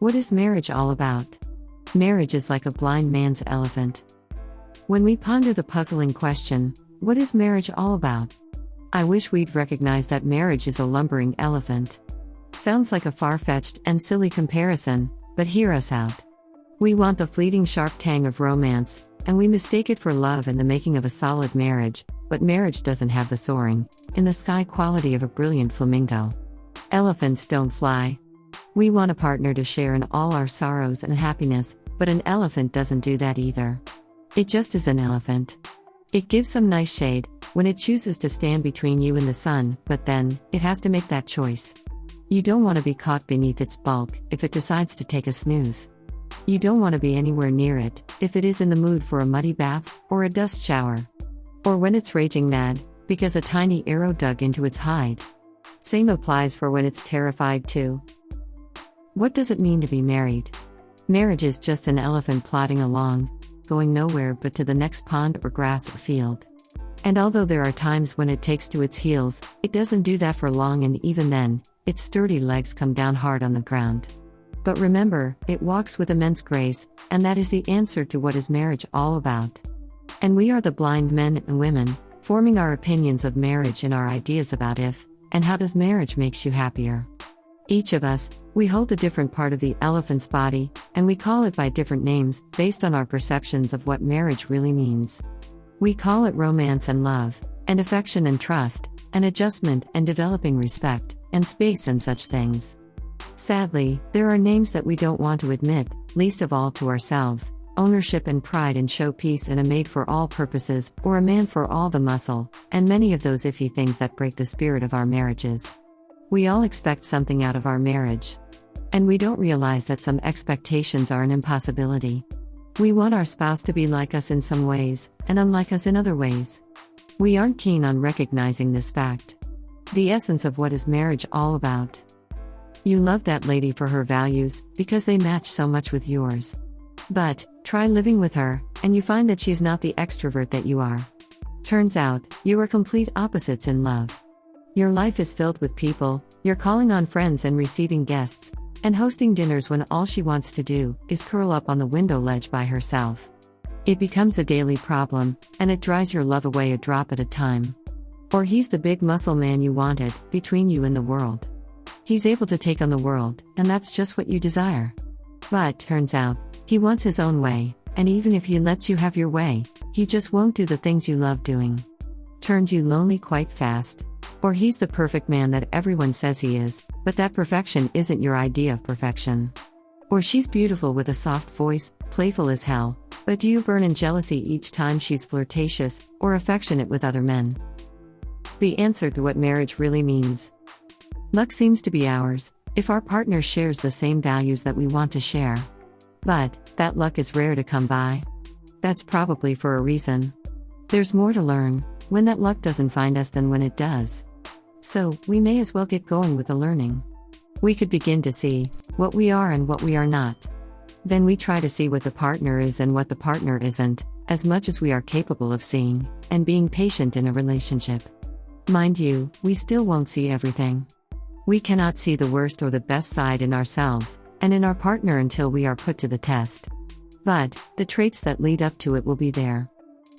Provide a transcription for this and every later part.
What is marriage all about? Marriage is like a blind man's elephant. When we ponder the puzzling question, what is marriage all about? I wish we'd recognize that marriage is a lumbering elephant. Sounds like a far-fetched and silly comparison, but hear us out. We want the fleeting sharp tang of romance, and we mistake it for love and the making of a solid marriage, but marriage doesn't have the soaring-in-the-sky quality of a brilliant flamingo. Elephants don't fly. We want a partner to share in all our sorrows and happiness, but an elephant doesn't do that either. It just is an elephant. It gives some nice shade when it chooses to stand between you and the sun, but then, it has to make that choice. You don't want to be caught beneath its bulk if it decides to take a snooze. You don't want to be anywhere near it if it is in the mood for a muddy bath or a dust shower. Or when it's raging mad because a tiny arrow dug into its hide. Same applies for when it's terrified too. What does it mean to be married? Marriage is just an elephant plodding along, going nowhere but to the next pond or grass or field. And although there are times when it takes to its heels, it doesn't do that for long, and even then, its sturdy legs come down hard on the ground. But remember, it walks with immense grace, and that is the answer to what is marriage all about. And we are the blind men and women, forming our opinions of marriage and our ideas about if, and how does marriage makes you happier. Each of us, we hold a different part of the elephant's body, and we call it by different names, based on our perceptions of what marriage really means. We call it romance and love, and affection and trust, and adjustment and developing respect, and space and such things. Sadly, there are names that we don't want to admit, least of all to ourselves: ownership and pride and showpiece and a maid for all purposes, or a man for all the muscle, and many of those iffy things that break the spirit of our marriages. We all expect something out of our marriage. And we don't realize that some expectations are an impossibility. We want our spouse to be like us in some ways, and unlike us in other ways. We aren't keen on recognizing this fact. The essence of what is marriage all about. You love that lady for her values, because they match so much with yours. But, try living with her, and you find that she's not the extrovert that you are. Turns out, you are complete opposites in love. Your life is filled with people, you're calling on friends and receiving guests, and hosting dinners when all she wants to do is curl up on the window ledge by herself. It becomes a daily problem, and it dries your love away a drop at a time. Or he's the big muscle man you wanted, between you and the world. He's able to take on the world, and that's just what you desire. But, turns out, he wants his own way, and even if he lets you have your way, he just won't do the things you love doing. Turns you lonely quite fast. Or he's the perfect man that everyone says he is, but that perfection isn't your idea of perfection. Or she's beautiful with a soft voice, playful as hell, but do you burn in jealousy each time she's flirtatious or affectionate with other men? The answer to what marriage really means. Luck seems to be ours, if our partner shares the same values that we want to share. But, that luck is rare to come by. That's probably for a reason. There's more to learn when that luck doesn't find us than when it does. So, we may as well get going with the learning. We could begin to see what we are and what we are not. Then we try to see what the partner is and what the partner isn't, as much as we are capable of seeing, and being patient in a relationship. Mind you, we still won't see everything. We cannot see the worst or the best side in ourselves, and in our partner until we are put to the test. But, the traits that lead up to it will be there.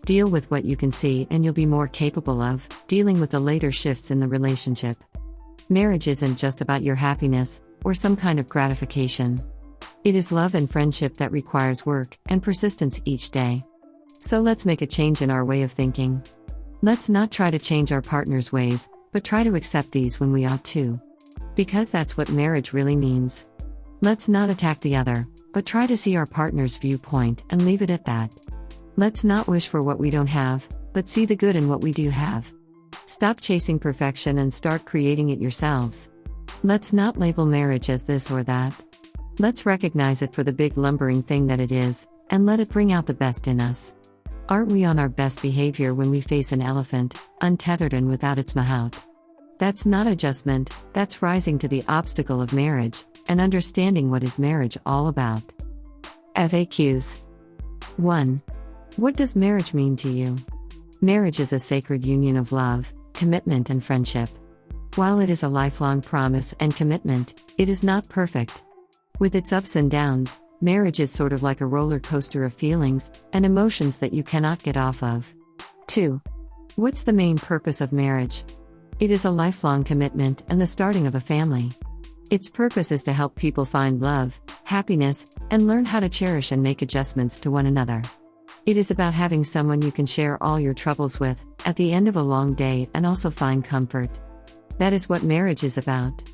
Deal with what you can see and you'll be more capable of dealing with the later shifts in the relationship. Marriage isn't just about your happiness, or some kind of gratification. It is love and friendship that requires work and persistence each day. So let's make a change in our way of thinking. Let's not try to change our partner's ways, but try to accept these when we ought to. Because that's what marriage really means. Let's not attack the other, but try to see our partner's viewpoint and leave it at that. Let's not wish for what we don't have, but see the good in what we do have. Stop chasing perfection and start creating it yourselves. Let's not label marriage as this or that. Let's recognize it for the big lumbering thing that it is, and let it bring out the best in us. Aren't we on our best behavior when we face an elephant, untethered and without its mahout? That's not adjustment, that's rising to the obstacle of marriage, and understanding what is marriage all about. FAQs. 1. What does marriage mean to you? Marriage is a sacred union of love, commitment and friendship. While it is a lifelong promise and commitment, it is not perfect. With its ups and downs, marriage is sort of like a roller coaster of feelings and emotions that you cannot get off of. 2. What's the main purpose of marriage? It is a lifelong commitment and the starting of a family. Its purpose is to help people find love, happiness, and learn how to cherish and make adjustments to one another. It is about having someone you can share all your troubles with at the end of a long day and also find comfort. That is what marriage is about.